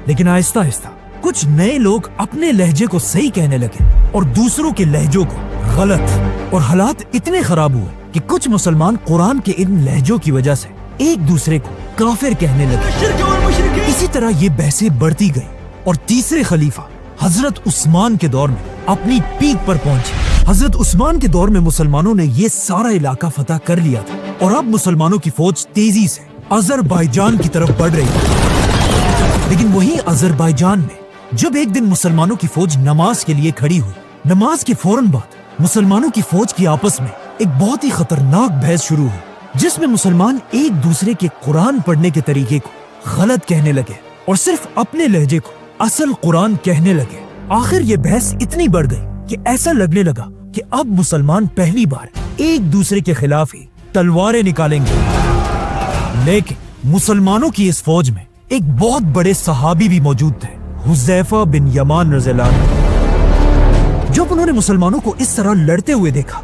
لیکن آہستہ آہستہ کچھ نئے لوگ اپنے لہجے کو صحیح کہنے لگے اور دوسروں کے لہجوں کو غلط، اور حالات اتنے خراب ہوئے کہ کچھ مسلمان قرآن کے ان لہجوں کی وجہ سے ایک دوسرے کو کافر کہنے لگے۔ اسی طرح یہ بحثیں بڑھتی گئی اور تیسرے خلیفہ حضرت عثمان کے دور میں اپنی پیک پر پہنچے۔ حضرت عثمان کے دور میں مسلمانوں نے یہ سارا علاقہ فتح کر لیا تھا اور اب مسلمانوں کی فوج تیزی سے آذربائیجان کی طرف بڑھ رہی تھی۔ لیکن وہی آذربائیجان میں جب ایک دن مسلمانوں کی فوج نماز کے لیے کھڑی ہوئی، نماز کے فوراً بعد مسلمانوں کی فوج کی آپس میں ایک بہت ہی خطرناک بحث شروع ہوئی، جس میں مسلمان ایک دوسرے کے قرآن پڑھنے کے طریقے کو غلط کہنے لگے اور صرف اپنے لہجے کو اصل قرآن کہنے لگے۔ آخر یہ بحث اتنی بڑھ گئی کہ ایسا لگنے لگا کہ اب مسلمان پہلی بار ایک دوسرے کے خلاف ہی تلواریں نکالیں گے۔ لیکن مسلمانوں کی اس فوج میں ایک بہت بڑے صحابی بھی موجود تھے، حذیفہ بن یمان رضی اللہ عنہ۔ جب انہوں نے مسلمانوں کو اس طرح لڑتے ہوئے دیکھا